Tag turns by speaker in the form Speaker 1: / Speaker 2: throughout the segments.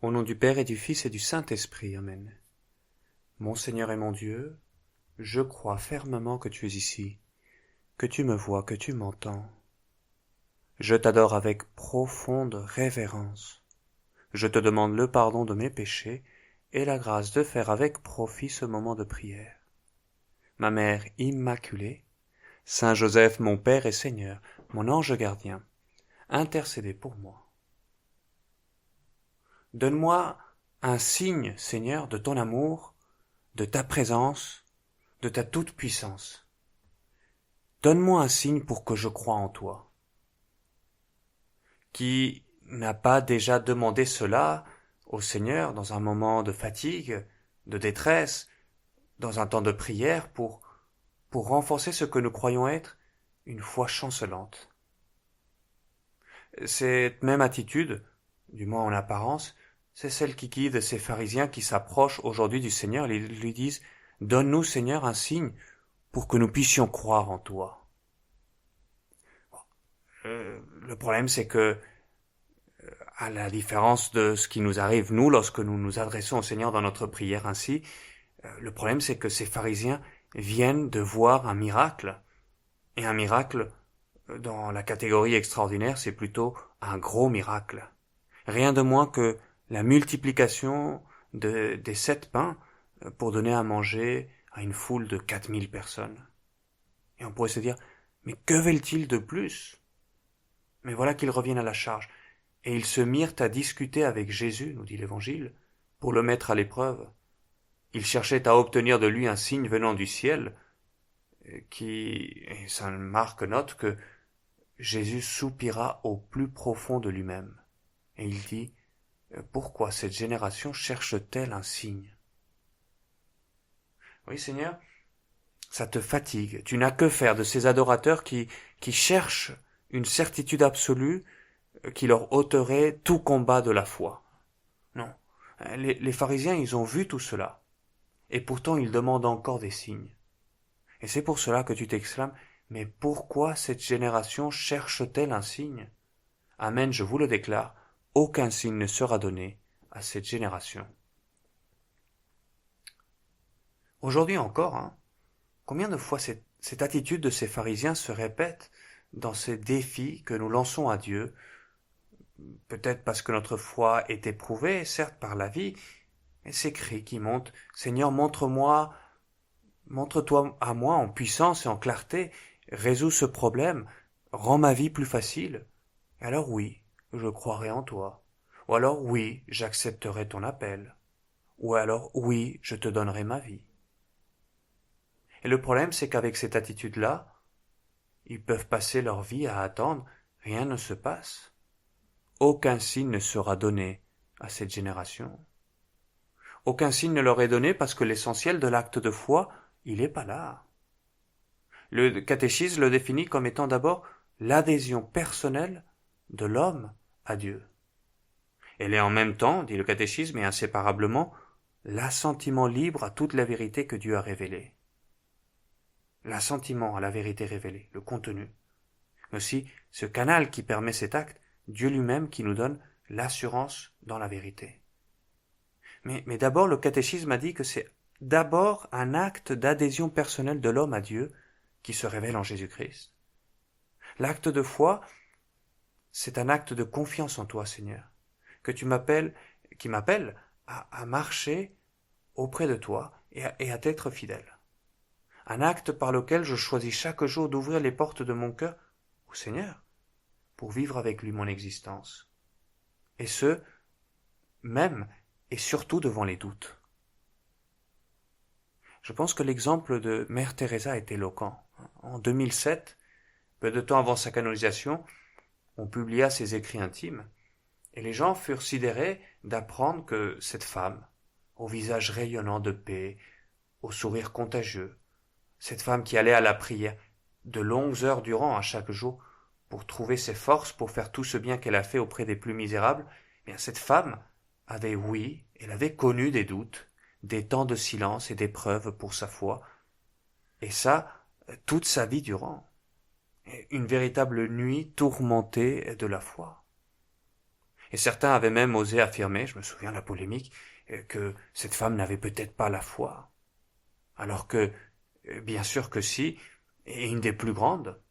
Speaker 1: Au nom du Père et du Fils et du Saint-Esprit, Amen. Mon Seigneur et mon Dieu, je crois fermement que tu es ici, que tu me vois, que tu m'entends. Je t'adore avec profonde révérence. Je te demande le pardon de mes péchés et la grâce de faire avec profit ce moment de prière. Ma Mère Immaculée, Saint Joseph, mon Père et Seigneur, mon ange gardien, intercédez pour moi. Donne-moi un signe, Seigneur, de ton amour, de ta présence, de ta toute-puissance. Donne-moi un signe pour que je croie en toi. Qui n'a pas déjà demandé cela au Seigneur dans un moment de fatigue, de détresse, dans un temps de prière pour renforcer ce que nous croyons être une foi chancelante. Cette même attitude, du moins en apparence, c'est celle qui guide ces pharisiens qui s'approchent aujourd'hui du Seigneur et lui disent « Donne-nous, Seigneur, un signe pour que nous puissions croire en toi. » Le problème, c'est que, à la différence de ce qui nous arrive, nous, lorsque nous nous adressons au Seigneur dans notre prière ainsi, le problème, c'est que ces pharisiens viennent de voir un miracle. Et un miracle, dans la catégorie extraordinaire, c'est plutôt un gros miracle. Rien de moins que la multiplication des 7 pains pour donner à manger à une foule de 4000 personnes. Et on pourrait se dire, mais que veulent-ils de plus? Mais voilà qu'ils reviennent à la charge. Et ils se mirent à discuter avec Jésus, nous dit l'Évangile, pour le mettre à l'épreuve. Ils cherchaient à obtenir de lui un signe venant du ciel, et Saint Marc note que Jésus soupira au plus profond de lui-même. Et il dit, pourquoi cette génération cherche-t-elle un signe? Oui, Seigneur, ça te fatigue. Tu n'as que faire de ces adorateurs qui cherchent une certitude absolue qui leur ôterait tout combat de la foi. Non. Les pharisiens, ils ont vu tout cela. Et pourtant, ils demandent encore des signes. Et c'est pour cela que tu t'exclames, mais pourquoi cette génération cherche-t-elle un signe? Amen, je vous le déclare, aucun signe ne sera donné à cette génération. Aujourd'hui encore, combien de fois cette attitude de ces pharisiens se répète dans ces défis que nous lançons à Dieu, peut-être parce que notre foi est éprouvée, certes par la vie, mais ces cris qui montent, Seigneur, montre-toi à moi en puissance et en clarté, résous ce problème, rends ma vie plus facile. Alors oui, je croirai en toi. Ou alors oui, j'accepterai ton appel. Ou alors oui, je te donnerai ma vie. Et le problème, c'est qu'avec cette attitude-là, ils peuvent passer leur vie à attendre, rien ne se passe. Aucun signe ne sera donné à cette génération. Aucun signe ne leur est donné parce que l'essentiel de l'acte de foi, il n'est pas là. Le catéchisme le définit comme étant d'abord l'adhésion personnelle de l'homme à Dieu. Elle est en même temps, dit le catéchisme, et inséparablement, l'assentiment libre à toute la vérité que Dieu a révélée. L'assentiment à la vérité révélée, le contenu. Mais aussi ce canal qui permet cet acte, Dieu lui-même qui nous donne l'assurance dans la vérité. Mais d'abord, le catéchisme a dit que c'est d'abord un acte d'adhésion personnelle de l'homme à Dieu qui se révèle en Jésus-Christ. L'acte de foi, c'est un acte de confiance en toi, Seigneur, qui m'appelle à marcher auprès de toi et à t'être fidèle. Un acte par lequel je choisis chaque jour d'ouvrir les portes de mon cœur au Seigneur pour vivre avec lui mon existence. Et ce, même et surtout devant les doutes. Je pense que l'exemple de Mère Teresa est éloquent. En 2007, peu de temps avant sa canonisation, on publia ses écrits intimes, et les gens furent sidérés d'apprendre que cette femme, au visage rayonnant de paix, au sourire contagieux, cette femme qui allait à la prière de longues heures durant à chaque jour pour trouver ses forces pour faire tout ce bien qu'elle a fait auprès des plus misérables, bien cette femme avait, oui, elle avait connu des doutes, des temps de silence et d'épreuves pour sa foi, et ça, toute sa vie durant. Une véritable nuit tourmentée de la foi. Et certains avaient même osé affirmer, je me souviens de la polémique, que cette femme n'avait peut-être pas la foi. Alors que, bien sûr que si, et une des plus grandes.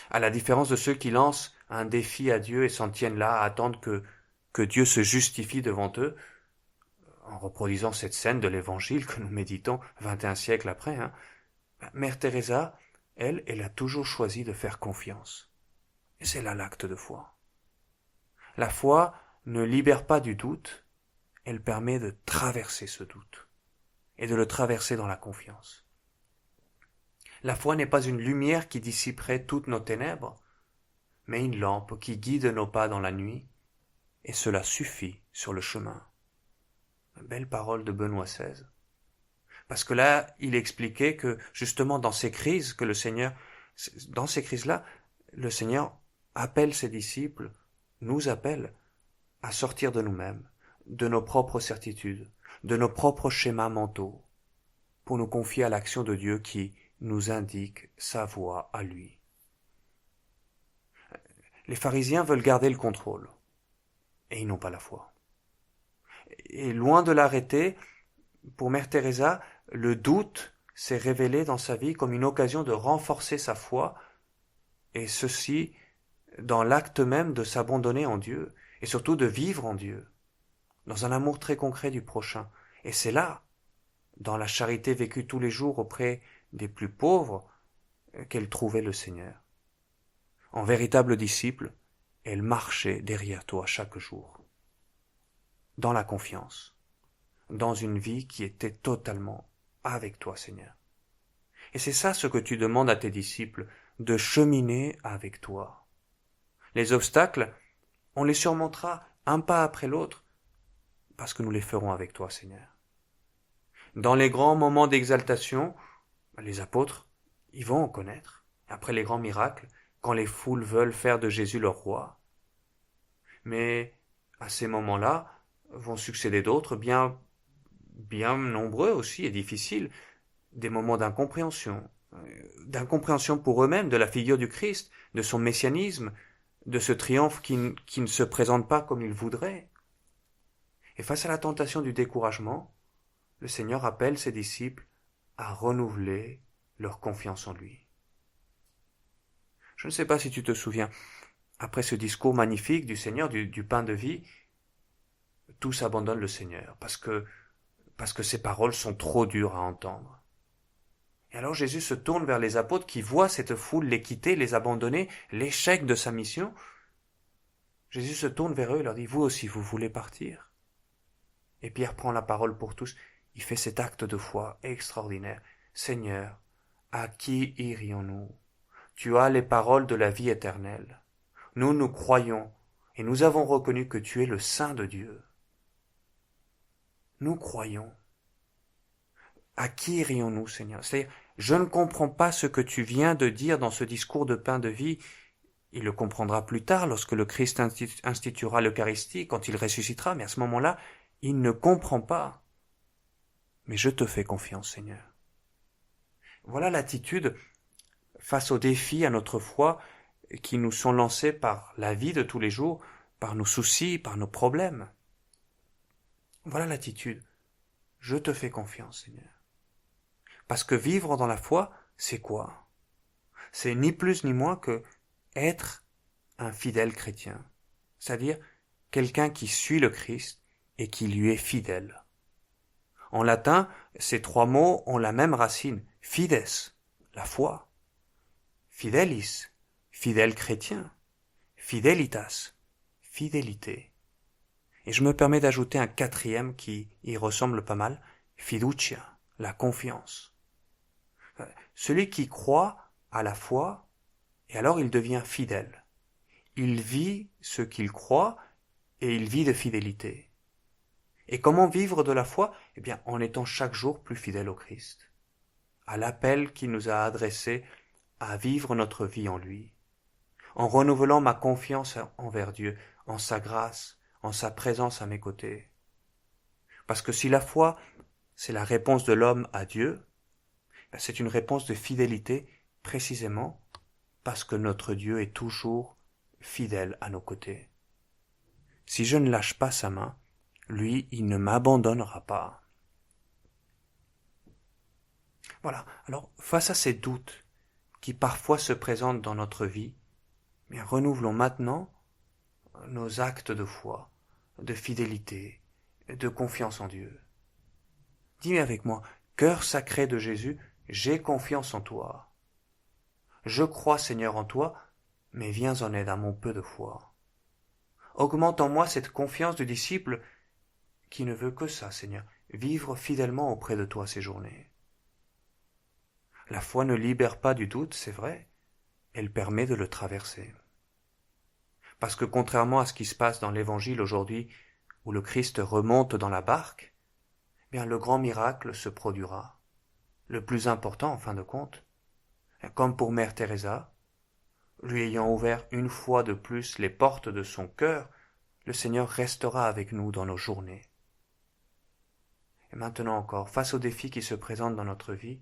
Speaker 1: À la différence de ceux qui lancent un défi à Dieu et s'en tiennent là à attendre que Dieu se justifie devant eux, en reproduisant cette scène de l'évangile que nous méditons 21 siècles après, Mère Teresa, elle a toujours choisi de faire confiance. Et c'est là l'acte de foi. La foi ne libère pas du doute, elle permet de traverser ce doute et de le traverser dans la confiance. La foi n'est pas une lumière qui dissiperait toutes nos ténèbres, mais une lampe qui guide nos pas dans la nuit, et cela suffit sur le chemin. Belle parole de Benoît XVI. Parce que là, il expliquait que justement dans ces crises que dans ces crises-là, le Seigneur appelle ses disciples, nous appelle à sortir de nous-mêmes, de nos propres certitudes, de nos propres schémas mentaux, pour nous confier à l'action de Dieu qui nous indique sa voie à lui. Les pharisiens veulent garder le contrôle, et ils n'ont pas la foi. Et loin de l'arrêter, pour Mère Teresa, le doute s'est révélé dans sa vie comme une occasion de renforcer sa foi, et ceci dans l'acte même de s'abandonner en Dieu, et surtout de vivre en Dieu, dans un amour très concret du prochain. Et c'est là, dans la charité vécue tous les jours auprès des plus pauvres, qu'elle trouvait le Seigneur. En véritable disciple, elle marchait derrière toi chaque jour, dans la confiance, dans une vie qui était totalement avec toi, Seigneur. Et c'est ça ce que tu demandes à tes disciples, de cheminer avec toi. Les obstacles, on les surmontera un pas après l'autre, parce que nous les ferons avec toi, Seigneur. Dans les grands moments d'exaltation, les apôtres, ils vont en connaître. Après les grands miracles, quand les foules veulent faire de Jésus leur roi. Mais à ces moments-là, vont succéder d'autres, bien nombreux aussi et difficiles, des moments d'incompréhension pour eux-mêmes de la figure du Christ, de son messianisme, de ce triomphe qui ne se présente pas comme ils voudraient. Et face à la tentation du découragement, le Seigneur appelle ses disciples à renouveler leur confiance en lui. Je ne sais pas si tu te souviens, après ce discours magnifique du Seigneur, du pain de vie, tous abandonnent le Seigneur, parce que ces paroles sont trop dures à entendre. Et alors Jésus se tourne vers les apôtres qui voient cette foule les quitter, les abandonner, l'échec de sa mission. Jésus se tourne vers eux et leur dit, vous aussi, vous voulez partir? Et Pierre prend la parole pour tous. Il fait cet acte de foi extraordinaire. Seigneur, à qui irions-nous? Tu as les paroles de la vie éternelle. Nous croyons, et nous avons reconnu que tu es le Saint de Dieu. Nous croyons. À qui irions-nous, Seigneur? C'est-à-dire, je ne comprends pas ce que tu viens de dire dans ce discours de pain de vie. Il le comprendra plus tard lorsque le Christ instituera l'Eucharistie, quand il ressuscitera, mais à ce moment-là, il ne comprend pas. Mais je te fais confiance, Seigneur. Voilà l'attitude face aux défis à notre foi qui nous sont lancés par la vie de tous les jours, par nos soucis, par nos problèmes. Voilà l'attitude. Je te fais confiance, Seigneur. Parce que vivre dans la foi, c'est quoi? C'est ni plus ni moins que être un fidèle chrétien, c'est-à-dire quelqu'un qui suit le Christ et qui lui est fidèle. En latin, ces trois mots ont la même racine, fides, la foi, fidelis, fidèle chrétien, fidelitas, fidélité. Et je me permets d'ajouter un quatrième qui y ressemble pas mal, fiducia, la confiance. Celui qui croit à la foi, et alors il devient fidèle. Il vit ce qu'il croit et il vit de fidélité. Et comment vivre de la foi? Eh bien, en étant chaque jour plus fidèle au Christ, à l'appel qu'il nous a adressé à vivre notre vie en lui, en renouvelant ma confiance envers Dieu, en sa grâce, en sa présence à mes côtés. Parce que si la foi, c'est la réponse de l'homme à Dieu, c'est une réponse de fidélité précisément parce que notre Dieu est toujours fidèle à nos côtés. Si je ne lâche pas sa main, lui, il ne m'abandonnera pas. Voilà. Alors, face à ces doutes qui parfois se présentent dans notre vie, bien, renouvelons maintenant nos actes de foi, de fidélité, de confiance en Dieu. Dis avec moi, cœur sacré de Jésus, j'ai confiance en toi. Je crois, Seigneur, en toi, mais viens en aide à mon peu de foi. Augmente en moi cette confiance du disciple qui ne veut que ça, Seigneur, vivre fidèlement auprès de toi ces journées. La foi ne libère pas du doute, c'est vrai, elle permet de le traverser. Parce que contrairement à ce qui se passe dans l'Évangile aujourd'hui, où le Christ remonte dans la barque, bien le grand miracle se produira. Le plus important, en fin de compte, comme pour Mère Teresa, lui ayant ouvert une fois de plus les portes de son cœur, le Seigneur restera avec nous dans nos journées. Et maintenant encore, face aux défis qui se présentent dans notre vie,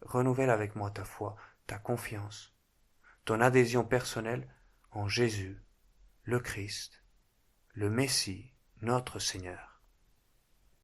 Speaker 1: renouvelle avec moi ta foi, ta confiance, ton adhésion personnelle en Jésus, le Christ, le Messie, notre Seigneur.